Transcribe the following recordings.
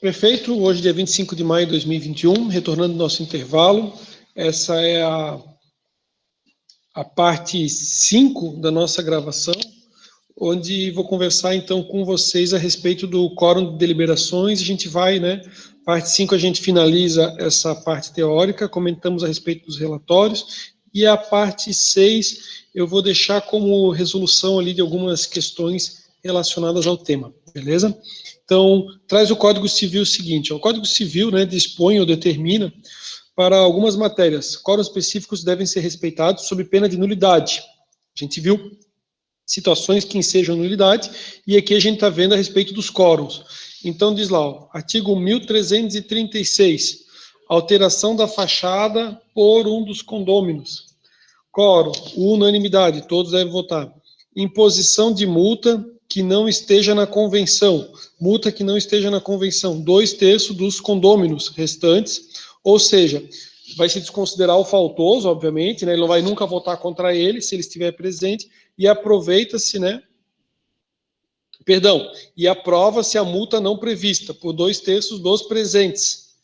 Perfeito, hoje dia 25 de maio de 2021, retornando ao nosso intervalo. Essa é a parte 5 da nossa gravação, onde vou conversar então com vocês a respeito do quórum de deliberações. A gente vai, parte 5 a gente finaliza essa parte teórica, comentamos a respeito dos relatórios, e a parte 6 eu vou deixar como resolução ali de algumas questões relacionadas ao tema, beleza? Então, traz o Código Civil o seguinte, o Código Civil, dispõe ou determina para algumas matérias, quóruns específicos devem ser respeitados sob pena de nulidade. A gente viu situações que ensejam nulidade, e aqui a gente está vendo a respeito dos quóruns. Então, diz lá, artigo 1336, alteração da fachada por um dos condôminos. Quórum, unanimidade, todos devem votar. Imposição de multa que não esteja na convenção. Multa que não esteja na convenção. 2/3 dos condôminos restantes, ou seja, vai se desconsiderar o faltoso, obviamente, ele não vai nunca votar contra ele, se ele estiver presente, e aproveita-se, e aprova-se a multa não prevista, por 2/3 dos presentes,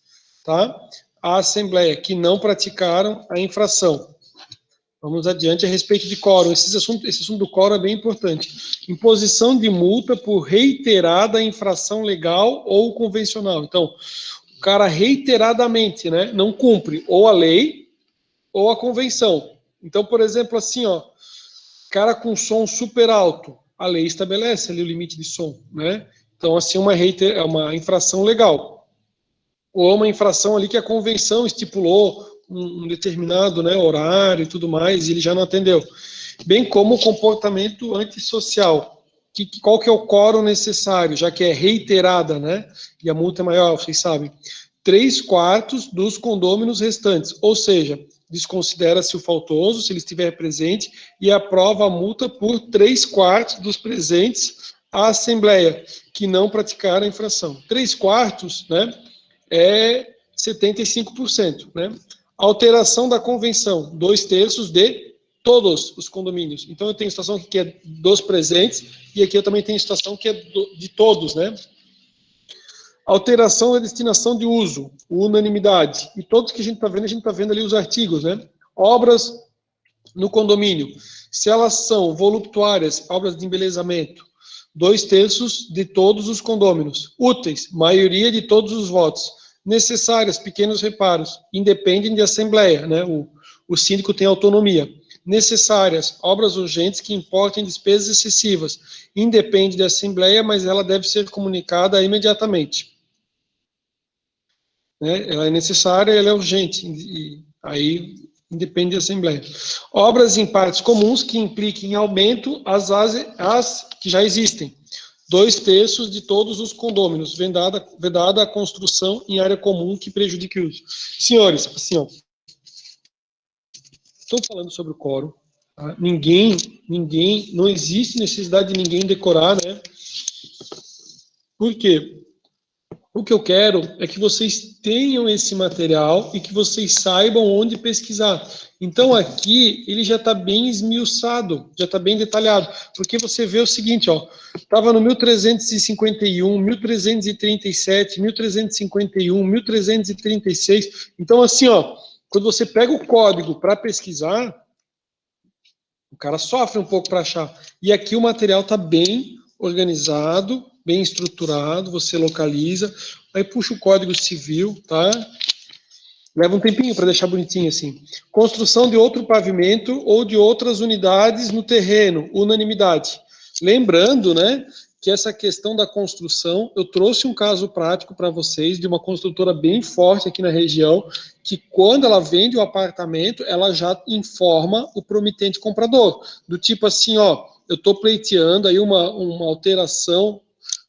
tá? A Assembleia, que não praticaram a infração. Vamos adiante a respeito de quórum. Esse assunto do quórum é bem importante. Imposição de multa por reiterada infração legal ou convencional. Então, o cara reiteradamente, não cumpre ou a lei ou a convenção. Então, por exemplo, assim, cara com som super alto, a lei estabelece ali o limite de som, Então, assim, é uma infração legal. Ou uma infração ali que a convenção estipulou um determinado horário e tudo mais, e ele já não atendeu. Bem como o comportamento antissocial. Qual que é o quórum necessário, já que é reiterada, e a multa é maior, vocês sabem. 3/4 dos condôminos restantes, ou seja, desconsidera-se o faltoso, se ele estiver presente, e aprova a multa por 3/4 dos presentes à Assembleia, que não praticaram a infração. 3/4, é 75%, Alteração da convenção, 2/3 de todos os condomínios. Então, eu tenho situação que é dos presentes, e aqui eu também tenho situação que é de todos, Alteração da destinação de uso, unanimidade. E todos que a gente está vendo ali os artigos, Obras no condomínio, se elas são voluptuárias, obras de embelezamento, 2/3 de todos os condôminos. Úteis, maioria de todos os votos. Necessárias, pequenos reparos, independem de assembleia, o síndico tem autonomia. Necessárias, obras urgentes que importem despesas excessivas, independe da assembleia, mas ela deve ser comunicada imediatamente. Ela é necessária, ela é urgente, e aí independe da assembleia. Obras em partes comuns que impliquem aumento as que já existem. 2/3 de todos os condôminos, vedada a construção em área comum que prejudique o uso. Senhores, assim, estou falando sobre o quórum, tá? Não existe necessidade de ninguém decorar, Por quê? O que eu quero é que vocês tenham esse material e que vocês saibam onde pesquisar. Então, aqui, ele já está bem esmiuçado, já está bem detalhado, porque você vê o seguinte, estava no 1351, 1337, 1351, 1336, então, assim, quando você pega o código para pesquisar, o cara sofre um pouco para achar. E aqui o material está bem organizado, bem estruturado, você localiza, aí puxa o Código Civil, tá? Leva um tempinho para deixar bonitinho assim. Construção de outro pavimento ou de outras unidades no terreno, unanimidade. Lembrando, que essa questão da construção, eu trouxe um caso prático para vocês de uma construtora bem forte aqui na região, que quando ela vende o apartamento, ela já informa o promitente comprador, do tipo assim, eu estou pleiteando aí uma alteração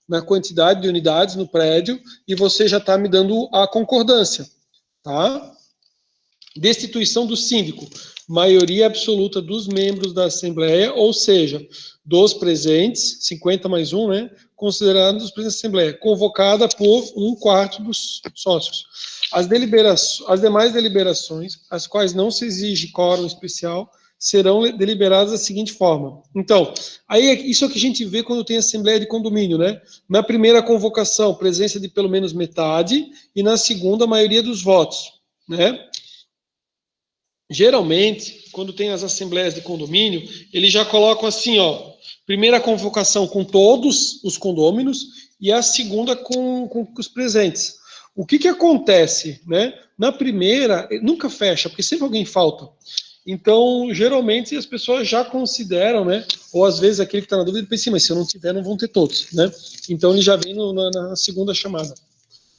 na quantidade de unidades no prédio e você já está me dando a concordância, tá? Destituição do síndico, maioria absoluta dos membros da Assembleia, ou seja, dos presentes, 50 mais 1, considerados os presentes da Assembleia, convocada por 1/4 dos sócios. As demais deliberações, as quais não se exige quórum especial, serão deliberadas da seguinte forma. Então, aí isso é o que a gente vê quando tem assembleia de condomínio, né? Na primeira convocação, presença de pelo menos metade, e na segunda, a maioria dos votos, né? Geralmente, quando tem as assembleias de condomínio, eles já colocam assim, ó, primeira convocação com todos os condôminos e a segunda com os presentes. O que acontece, né? Na primeira, nunca fecha, porque sempre alguém falta. Então, geralmente, as pessoas já consideram, né? Ou às vezes aquele que está na dúvida pensa, assim, mas se eu não tiver, não vão ter todos, né? Então, ele já vem na segunda chamada,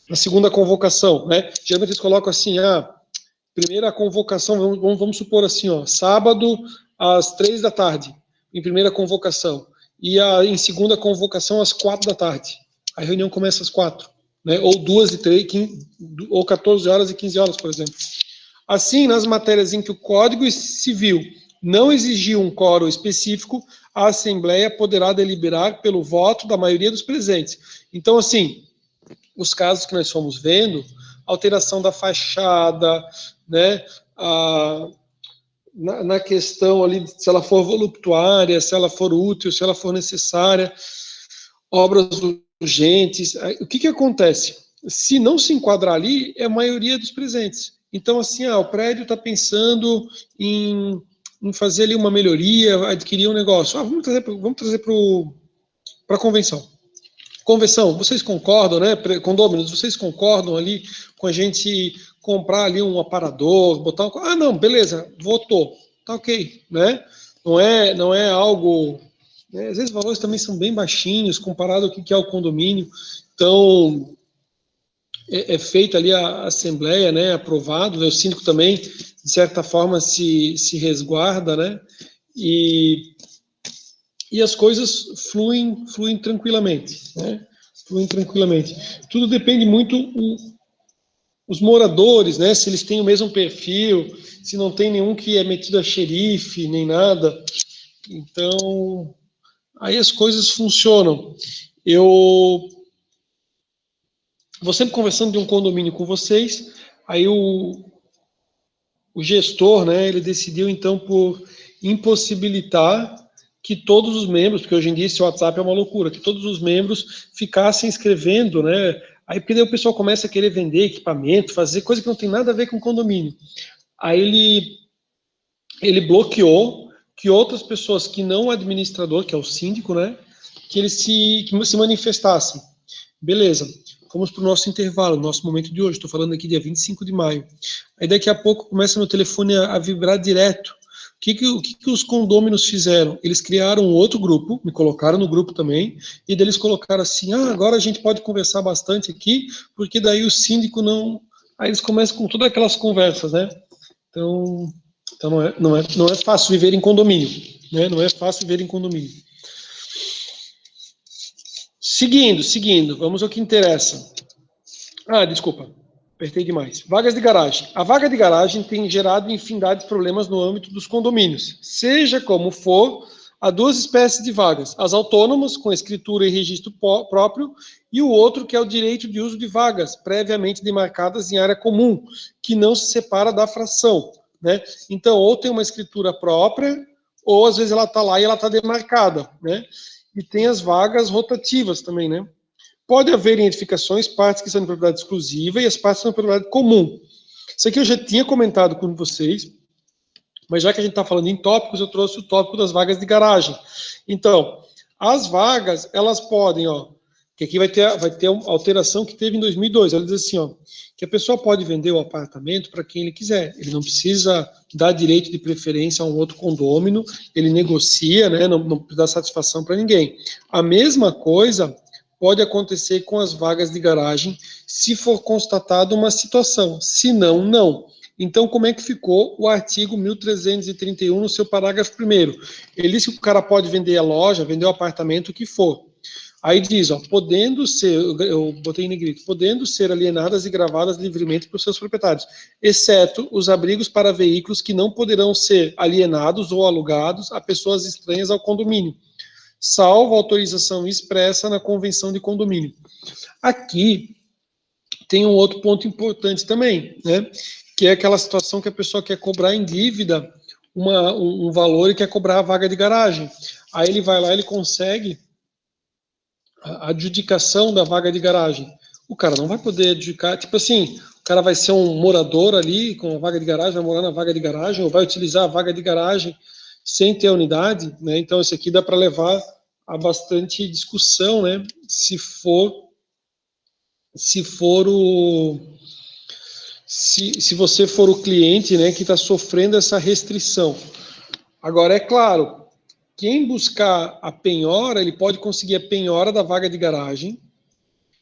na segunda convocação, né? Geralmente eles colocam assim, primeira convocação, vamos supor assim, ó, sábado às 3 da tarde, em primeira convocação, e em segunda convocação às 4 da tarde. A reunião começa às 4, né? Ou 2 e 3, 15, ou 14 horas e 15 horas, por exemplo. Assim, nas matérias em que o Código Civil não exigiu um quórum específico, a Assembleia poderá deliberar pelo voto da maioria dos presentes. Então, assim, os casos que nós fomos vendo, alteração da fachada, né, na questão ali, se ela for voluptuária, se ela for útil, se ela for necessária, obras urgentes, o que acontece? Se não se enquadrar ali, é a maioria dos presentes. Então, assim, o prédio está pensando em fazer ali uma melhoria, adquirir um negócio. Vamos trazer para a convenção. Convenção, vocês concordam, né? Condôminos, vocês concordam ali com a gente comprar ali um aparador, botar um... não, beleza, votou, tá ok, né? Não é algo... Né? Às vezes os valores também são bem baixinhos comparado ao que é o condomínio. Então, é feita ali a assembleia, né? Aprovado, né? O síndico também, de certa forma, se resguarda, né? E as coisas fluem tranquilamente, né? Fluem tranquilamente. Tudo depende muito os moradores, né? Se eles têm o mesmo perfil, se não tem nenhum que é metido a xerife, nem nada. Então, aí as coisas funcionam. Eu vou sempre conversando de um condomínio com vocês, aí o gestor, né, ele decidiu então por impossibilitar que todos os membros, porque hoje em dia esse WhatsApp é uma loucura, que todos os membros ficassem escrevendo, né? Aí porque daí o pessoal começa a querer vender equipamento, fazer coisa que não tem nada a ver com condomínio. Aí ele bloqueou que outras pessoas que não o administrador, que é o síndico, né, que eles se manifestassem. Beleza. Vamos para o nosso intervalo, nosso momento de hoje. Estou falando aqui dia 25 de maio. Aí daqui a pouco começa meu telefone a vibrar direto. O que os condôminos fizeram? Eles criaram um outro grupo, me colocaram no grupo também, e daí eles colocaram assim, agora a gente pode conversar bastante aqui, porque daí o síndico não... Aí eles começam com todas aquelas conversas, né? Então não é fácil viver em condomínio, né? Não é fácil viver em condomínio. Seguindo, vamos ao que interessa. Desculpa, apertei demais. Vagas de garagem. A vaga de garagem tem gerado infinidade de problemas no âmbito dos condomínios. Seja como for, há duas espécies de vagas. As autônomas, com escritura e registro próprio, e o outro que é o direito de uso de vagas, previamente demarcadas em área comum, que não se separa da fração, né? Então, ou tem uma escritura própria, ou às vezes ela está lá e ela está demarcada, né? E tem as vagas rotativas também, né? Pode haver em edificações partes que são de propriedade exclusiva e as partes são de propriedade comum. Isso aqui eu já tinha comentado com vocês, mas já que a gente está falando em tópicos, eu trouxe o tópico das vagas de garagem. Então, as vagas, elas podem, que aqui vai ter uma alteração que teve em 2002, ela diz assim, que a pessoa pode vender o apartamento para quem ele quiser, ele não precisa dar direito de preferência a um outro condômino, ele negocia, né, não dá satisfação para ninguém. A mesma coisa pode acontecer com as vagas de garagem, se for constatada uma situação, se não, não. Então, como é que ficou o artigo 1331 no seu parágrafo 1º? Ele diz que o cara pode vender a loja, vender o apartamento, o que for. Aí diz, podendo ser, eu botei em negrito, podendo ser alienadas e gravadas livremente por seus proprietários, exceto os abrigos para veículos que não poderão ser alienados ou alugados a pessoas estranhas ao condomínio, salvo autorização expressa na convenção de condomínio. Aqui tem um outro ponto importante também, né? Que é aquela situação que a pessoa quer cobrar em dívida um valor e quer cobrar a vaga de garagem. Aí ele vai lá, ele consegue a adjudicação da vaga de garagem. O cara não vai poder adjudicar, tipo assim, o cara vai ser um morador ali com a vaga de garagem, vai morar na vaga de garagem, ou vai utilizar a vaga de garagem sem ter a unidade, né? Então isso aqui dá para levar a bastante discussão, né? Se você for o cliente, né, que está sofrendo essa restrição. Agora, é claro, quem buscar a penhora, ele pode conseguir a penhora da vaga de garagem,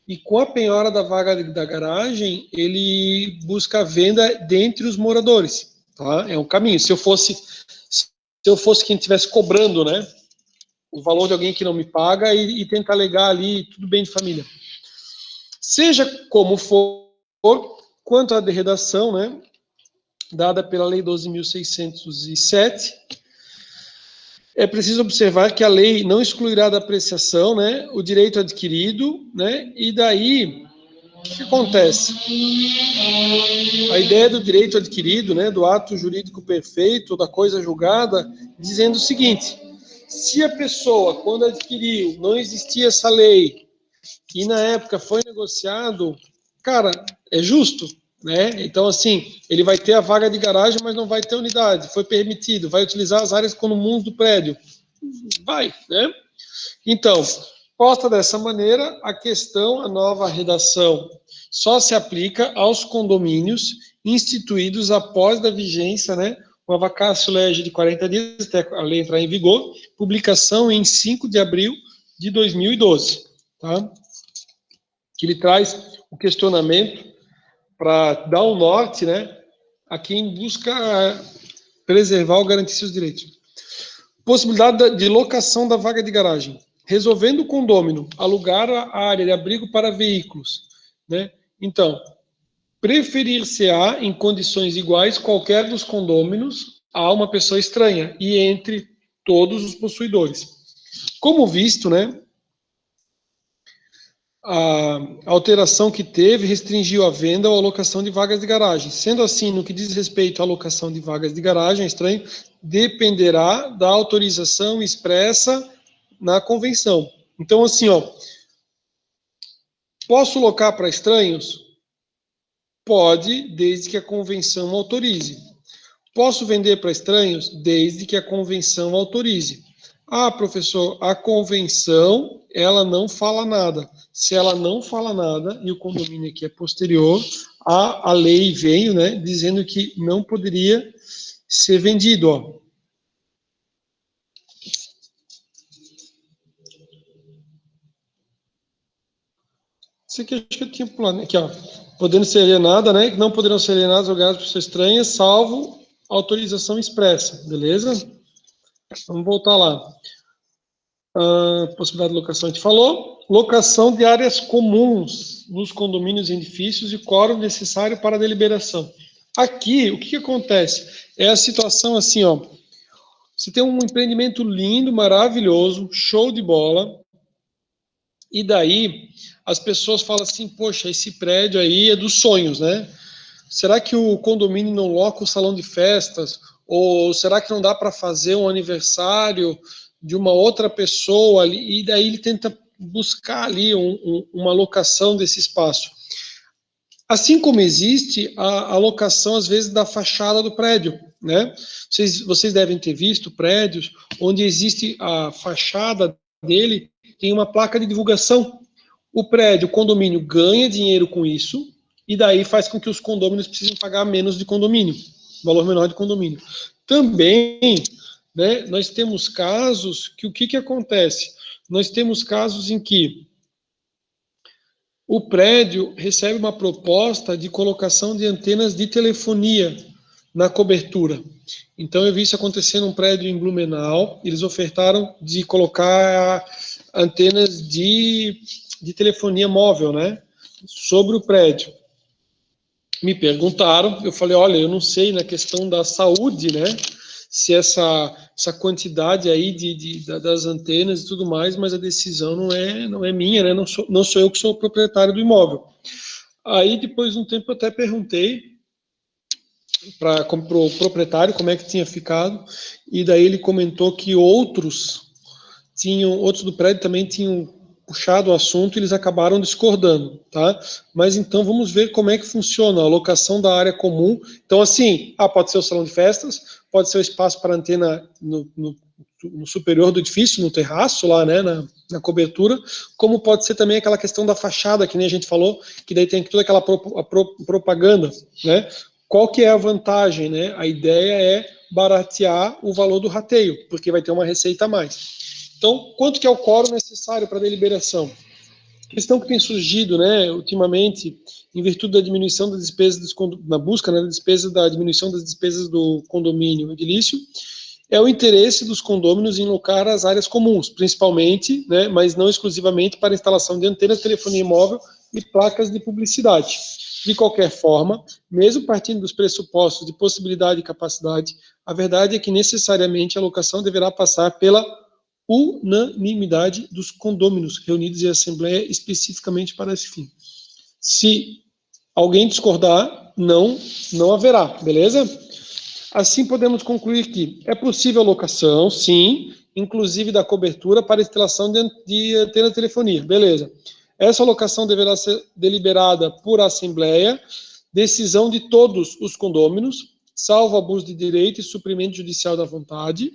e com a penhora da vaga da garagem, ele busca a venda dentre os moradores, tá? É um caminho. Se eu fosse quem estivesse cobrando, né, o valor de alguém que não me paga e tentar alegar ali tudo bem de família. Seja como for, quanto à redação, né, dada pela Lei 12.607, é preciso observar que a lei não excluirá da apreciação, né, o direito adquirido, né, e daí, o que acontece? A ideia do direito adquirido, né, do ato jurídico perfeito, da coisa julgada, dizendo o seguinte: se a pessoa, quando adquiriu, não existia essa lei, e na época foi negociado, cara, é justo, né? Então, assim, ele vai ter a vaga de garagem, mas não vai ter unidade, foi permitido, vai utilizar as áreas comuns do prédio, vai, né? Então, posta dessa maneira, a nova redação, só se aplica aos condomínios instituídos após da vigência, né? Uma vacatio legis de 40 dias, até a lei entrar em vigor, publicação em 5 de abril de 2012, tá? Que ele traz o questionamento para dar o norte, né, a quem busca preservar ou garantir seus direitos. Possibilidade de locação da vaga de garagem. Resolvendo o condômino alugar a área de abrigo para veículos, né? Então, preferir-se-á em condições iguais qualquer dos condôminos a uma pessoa estranha e entre todos os possuidores. Como visto, né, a alteração que teve restringiu a venda ou a locação de vagas de garagem. Sendo assim, no que diz respeito à locação de vagas de garagem, estranho, dependerá da autorização expressa na convenção. Então, assim, ó, posso locar para estranhos? Pode, desde que a convenção autorize. Posso vender para estranhos? Desde que a convenção autorize. Ah, professor, a convenção, ela não fala nada. Se ela não fala nada, e o condomínio aqui é posterior, a lei veio, né, dizendo que não poderia ser vendido, ó. Isso aqui acho que eu tinha pulado, aqui, ó. Podendo ser alienada, né, que não poderão ser alienadas ou lugares por pessoas estranhas, salvo autorização expressa, beleza? Vamos voltar lá. Possibilidade de locação, a gente falou. Locação de áreas comuns nos condomínios e edifícios e quórum necessário para a deliberação. Aqui, o que acontece? É a situação assim, ó. Você tem um empreendimento lindo, maravilhoso, show de bola, e daí as pessoas falam assim, poxa, esse prédio aí é dos sonhos, né? Será que o condomínio não loca o salão de festas? Ou será que não dá para fazer um aniversário de uma outra pessoa ali? E daí ele tenta buscar ali uma locação desse espaço. Assim como existe a locação, às vezes, da fachada do prédio, né? Vocês devem ter visto prédios onde existe a fachada dele, tem uma placa de divulgação. O prédio, o condomínio ganha dinheiro com isso, e daí faz com que os condôminos precisem pagar menos de condomínio, valor menor de condomínio. Também, né, nós temos casos que o que acontece? Nós temos casos em que o prédio recebe uma proposta de colocação de antenas de telefonia na cobertura. Então, eu vi isso acontecer num prédio em Blumenau, eles ofertaram de colocar antenas de telefonia móvel, né, sobre o prédio. Me perguntaram, eu falei, olha, eu não sei na questão da saúde, né, se essa quantidade aí das antenas e tudo mais, mas a decisão não é minha, né, não sou eu que sou o proprietário do imóvel. Aí, depois de um tempo, eu até perguntei para o proprietário como é que tinha ficado, e daí ele comentou que outros do prédio também tinham puxado o assunto e eles acabaram discordando, tá? Mas então vamos ver como é que funciona a alocação da área comum. Então, assim, pode ser o salão de festas, pode ser o espaço para antena no superior do edifício, no terraço lá, né, na cobertura, como pode ser também aquela questão da fachada, que nem a gente falou, que daí tem toda aquela propaganda, né? Qual que é a vantagem, né? A ideia é baratear o valor do rateio, porque vai ter uma receita a mais. Então, quanto que é o quórum necessário para a deliberação? Questão que tem surgido, né, ultimamente, em virtude da diminuição das despesas, na busca, né, da diminuição das despesas do condomínio edilício, é o interesse dos condôminos em locar as áreas comuns, principalmente, né, mas não exclusivamente, para a instalação de antenas de telefonia móvel e placas de publicidade. De qualquer forma, mesmo partindo dos pressupostos de possibilidade e capacidade, a verdade é que necessariamente a locação deverá passar pela unanimidade dos condôminos reunidos em assembleia especificamente para esse fim. Se alguém discordar, não haverá, beleza? Assim podemos concluir que é possível a locação, sim, inclusive da cobertura para instalação de antena de telefonia, beleza. Essa locação deverá ser deliberada por assembleia, decisão de todos os condôminos, salvo abuso de direito e suprimento judicial da vontade.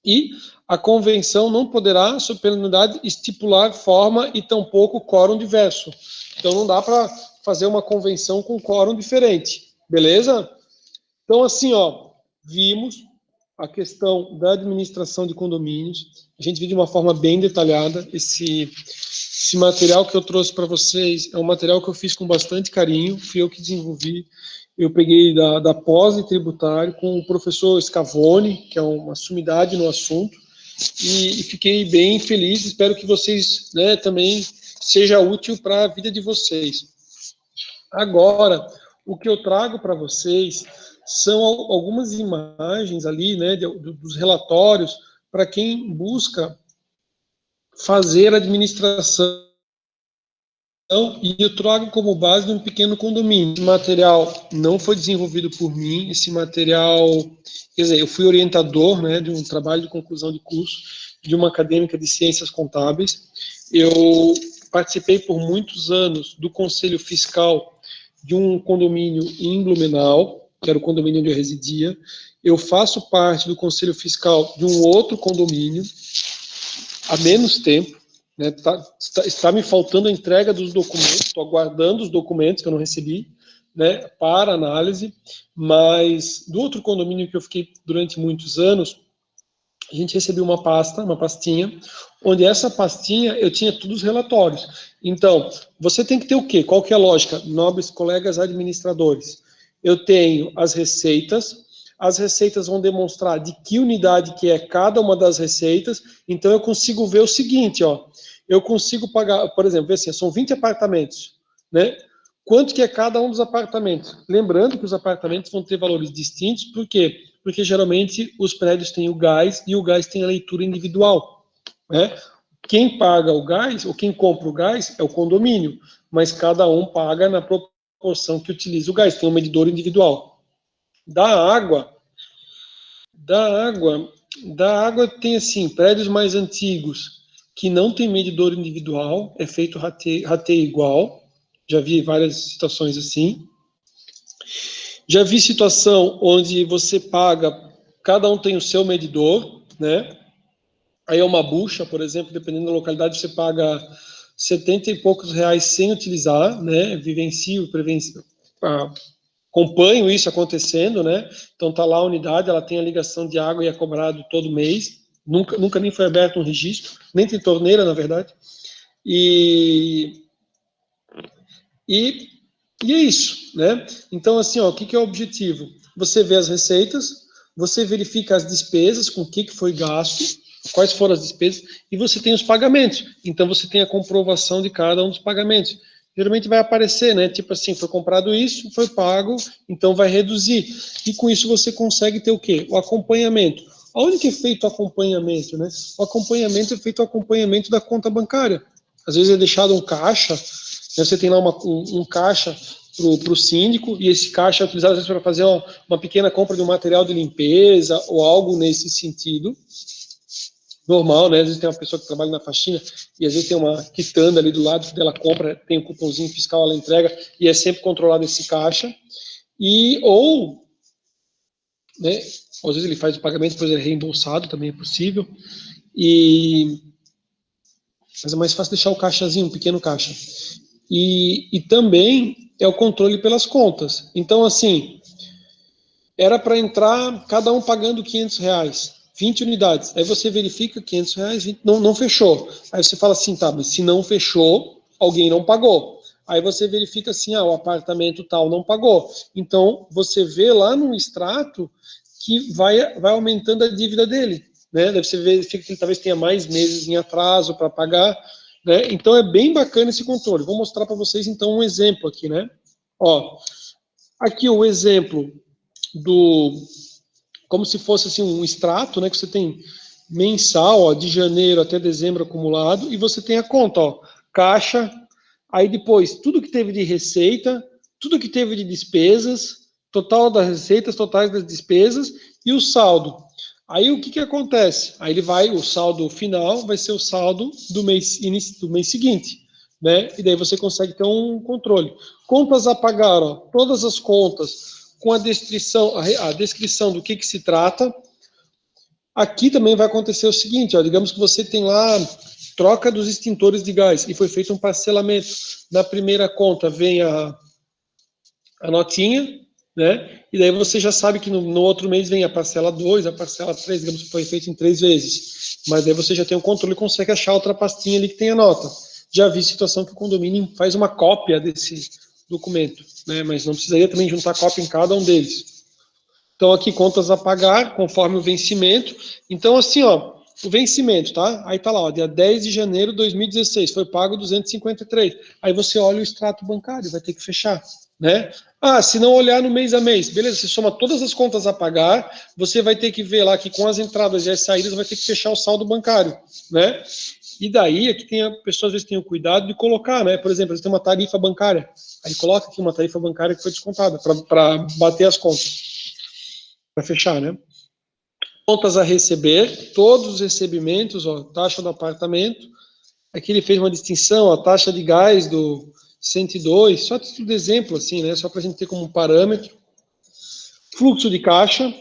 E a convenção não poderá, sob penalidade, estipular forma e tampouco quórum diverso. Então não dá para fazer uma convenção com quórum diferente, beleza? Então assim, vimos a questão da administração de condomínios. A gente viu de uma forma bem detalhada. Esse material que eu trouxe para vocês é um material que eu fiz com bastante carinho, fui eu que desenvolvi. Eu peguei da pós em tributário com o professor Scavone, que é uma sumidade no assunto, e fiquei bem feliz. Espero que vocês, né, também seja útil para a vida de vocês. Agora, o que eu trago para vocês são algumas imagens ali, né, dos relatórios para quem busca fazer administração, e eu trago como base de um pequeno condomínio. Esse material não foi desenvolvido por mim, esse material, quer dizer, eu fui orientador, né, de um trabalho de conclusão de curso de uma acadêmica de ciências contábeis. Eu participei por muitos anos do conselho fiscal de um condomínio em Blumenau, que era o condomínio onde eu residia. Eu faço parte do conselho fiscal de um outro condomínio há menos tempo, né? Está me faltando a entrega dos documentos, estou aguardando os documentos que eu não recebi, né, para análise, mas do outro condomínio que eu fiquei durante muitos anos, a gente recebeu uma pastinha, onde essa pastinha eu tinha todos os relatórios. Então, você tem que ter o quê? Qual que é a lógica, nobres colegas administradores? Eu tenho as receitas vão demonstrar de que unidade que é cada uma das receitas, então eu consigo ver o seguinte, eu consigo pagar, por exemplo, assim, são 20 apartamentos, né? Quanto que é cada um dos apartamentos? Lembrando que os apartamentos vão ter valores distintos, por quê? Porque geralmente os prédios têm o gás e o gás tem a leitura individual, né? Quem paga o gás, ou quem compra o gás, é o condomínio, mas cada um paga na proporção que utiliza o gás, tem um medidor individual. Da água tem assim, prédios mais antigos que não tem medidor individual, é feito rateio igual, já vi várias situações assim. Já vi situação onde você paga, cada um tem o seu medidor, né? Aí é uma bucha, por exemplo, dependendo da localidade, você paga 70 e poucos reais sem utilizar, né? Vivencio, acompanho isso acontecendo, né? Então tá lá a unidade, ela tem a ligação de água e é cobrado todo mês. Nunca nem foi aberto um registro, nem tem torneira, na verdade. E é isso, né? Então, assim, o que é o objetivo? Você vê as receitas, você verifica as despesas, com o que foi gasto, quais foram as despesas, e você tem os pagamentos. Então, você tem a comprovação de cada um dos pagamentos. Geralmente vai aparecer, né? Tipo assim, foi comprado isso, foi pago, então vai reduzir. E com isso você consegue ter o quê? O acompanhamento. Aonde que é feito o acompanhamento, né? O acompanhamento é feito o acompanhamento da conta bancária. Às vezes é deixado um caixa, né? Você tem lá um caixa para o síndico, e esse caixa é utilizado às vezes para fazer uma pequena compra de um material de limpeza ou algo nesse sentido. Normal, né? Às vezes tem uma pessoa que trabalha na faxina e às vezes tem uma quitanda ali do lado que ela compra, tem um cupomzinho fiscal, ela entrega e é sempre controlado esse caixa. Ou, né? Às vezes ele faz o pagamento, depois ele é reembolsado, também é possível. Mas é mais fácil deixar o caixazinho, um pequeno caixa. E também é o controle pelas contas. Então, assim, era para entrar cada um pagando R$500, 20 unidades. Aí você verifica R$500, não fechou. Aí você fala assim, tá, mas se não fechou, alguém não pagou. Aí você verifica assim, o apartamento tal não pagou. Então, você vê lá no extrato que vai aumentando a dívida dele, né? Você verifica que ele talvez tenha mais meses em atraso para pagar, né? Então, é bem bacana esse controle. Vou mostrar para vocês, então, um exemplo aqui, né? Ó, aqui o exemplo como se fosse assim um extrato, né, que você tem mensal, ó, de janeiro até dezembro acumulado, e você tem a conta, ó, caixa, aí depois tudo que teve de receita, tudo que teve de despesas, total das receitas, totais das despesas e o saldo. Aí o que acontece? Aí o saldo final vai ser o saldo do mês seguinte, né? E daí você consegue ter um controle. Contas a pagar, ó, todas as contas com a descrição do que se trata. Aqui também vai acontecer o seguinte, ó, digamos que você tem lá troca dos extintores de gás e foi feito um parcelamento. Na primeira conta vem a notinha, né? E daí você já sabe que no outro mês vem a parcela 2, a parcela 3, digamos que foi feito em 3 vezes. Mas daí você já tem o controle e consegue achar outra pastinha ali que tem a nota. Já vi situação que o condomínio faz uma cópia desse documento, né? Mas não precisaria também juntar cópia em cada um deles. Então, aqui, contas a pagar, conforme o vencimento. Então, assim, ó, o vencimento, tá? Aí tá lá, ó, dia 10 de janeiro de 2016, foi pago 253. Aí você olha o extrato bancário, vai ter que fechar, né? Se não olhar no mês a mês, beleza, você soma todas as contas a pagar, você vai ter que ver lá que com as entradas e as saídas vai ter que fechar o saldo bancário, né? E daí, aqui pessoas às vezes têm o cuidado de colocar, né? Por exemplo, você tem uma tarifa bancária, aí coloca aqui uma tarifa bancária que foi descontada para bater as contas. Para fechar, né? Contas a receber, todos os recebimentos, ó, taxa do apartamento. Aqui ele fez uma distinção, a taxa de gás do 102, só título de exemplo, assim, né? Só para a gente ter como parâmetro. Fluxo de caixa.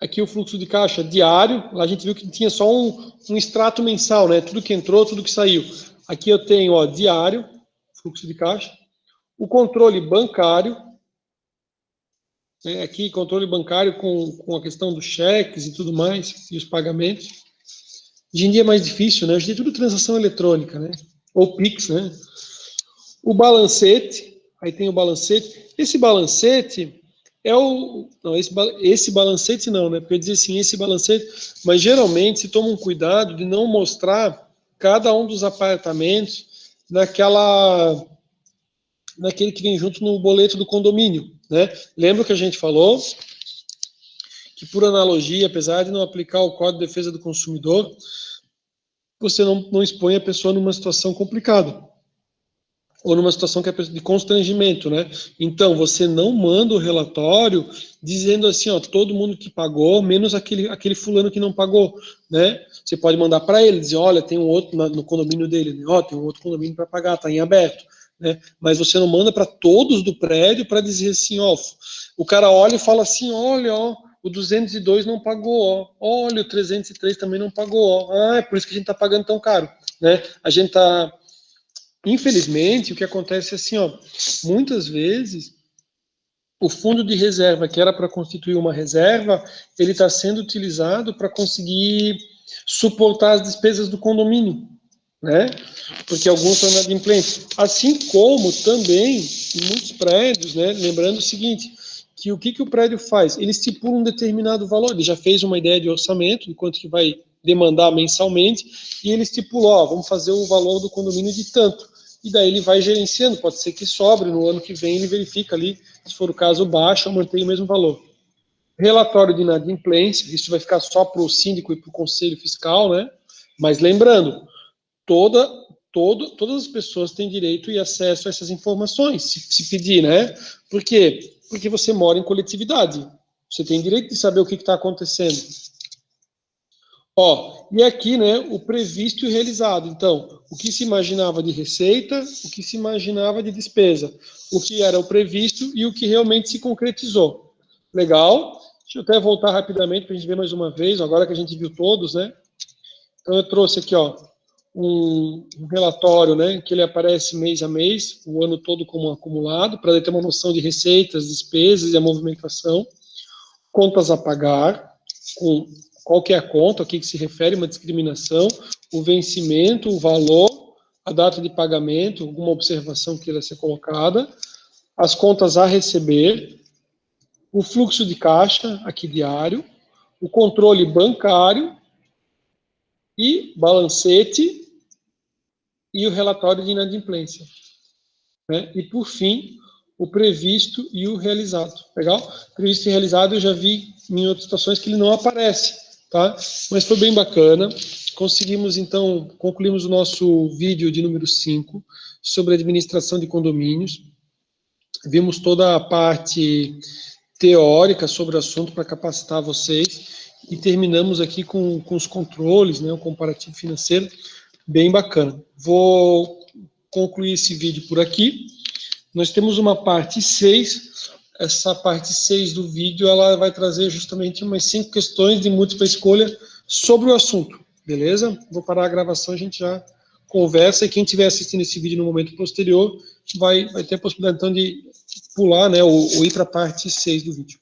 Aqui o fluxo de caixa diário. Lá a gente viu que tinha só um extrato mensal, né? Tudo que entrou, tudo que saiu. Aqui eu tenho, ó, diário, fluxo de caixa. O controle bancário. Aqui, controle bancário com a questão dos cheques e tudo mais, e os pagamentos. Hoje em dia é mais difícil, né? Hoje em dia é tudo transação eletrônica, né? Ou Pix, né? O balancete, aí tem o balancete. Esse balancete é o... Não, esse balancete não, né? Porque eu dizer assim, esse balancete... Mas geralmente se toma um cuidado de não mostrar cada um dos apartamentos naquele que vem junto no boleto do condomínio, né? Lembra que a gente falou que, por analogia, apesar de não aplicar o Código de Defesa do Consumidor, você não expõe a pessoa numa situação complicada, ou numa situação que é de constrangimento, né? Então, você não manda o relatório dizendo assim, ó, todo mundo que pagou, menos aquele fulano que não pagou, né? Você pode mandar para ele, dizer, olha, tem um outro no condomínio dele, né? Ó, tem um outro condomínio para pagar, está em aberto, né? Mas você não manda para todos do prédio para dizer assim, ó, o cara olha e fala assim, olha, ó, o 202 não pagou, ó, olha, o 303 também não pagou, ó, é por isso que a gente está pagando tão caro, né? A gente está... Infelizmente, o que acontece é assim, ó, muitas vezes o fundo de reserva, que era para constituir uma reserva, ele está sendo utilizado para conseguir suportar as despesas do condomínio, né? Porque alguns são inadimplentes. Assim como também em muitos prédios, né? Lembrando o seguinte, que o que o prédio faz? Ele estipula um determinado valor, ele já fez uma ideia de orçamento, de quanto que vai demandar mensalmente, e ele estipulou, ó, vamos fazer o valor do condomínio de tanto. E daí ele vai gerenciando, pode ser que sobre, no ano que vem ele verifica ali, se for o caso, baixa ou mantém o mesmo valor. Relatório de inadimplência, isso vai ficar só para o síndico e para o conselho fiscal, né? Mas lembrando, todas as pessoas têm direito e acesso a essas informações, se pedir, né? Por quê? Porque você mora em coletividade. Você tem direito de saber o que está acontecendo. Ó, e aqui, né, o previsto e o realizado. Então, o que se imaginava de receita, o que se imaginava de despesa, o que era o previsto e o que realmente se concretizou. Legal? Deixa eu até voltar rapidamente para a gente ver mais uma vez, agora que a gente viu todos, né? Então, eu trouxe aqui, ó, um relatório, né, que ele aparece mês a mês, o ano todo como acumulado, para ter uma noção de receitas, despesas e a movimentação. Contas a pagar, com qual que é a conta, o que se refere, uma discriminação, o vencimento, o valor, a data de pagamento, alguma observação que queira ser colocada, as contas a receber, o fluxo de caixa, aqui diário, o controle bancário e balancete e o relatório de inadimplência. Né? E, por fim, o previsto e o realizado. Legal? Previsto e realizado eu já vi em outras situações que ele não aparece, tá? Mas foi bem bacana. Conseguimos, então, concluímos o nosso vídeo de número 5 sobre administração de condomínios. Vimos toda a parte teórica sobre o assunto para capacitar vocês e terminamos aqui com os controles, né, o comparativo financeiro, bem bacana. Vou concluir esse vídeo por aqui. Nós temos uma parte 6, essa parte 6 do vídeo, ela vai trazer justamente umas 5 questões de múltipla escolha sobre o assunto, beleza? Vou parar a gravação, a gente já conversa, e quem estiver assistindo esse vídeo no momento posterior, vai ter a possibilidade, então, de pular, né, ou ir para a parte 6 do vídeo.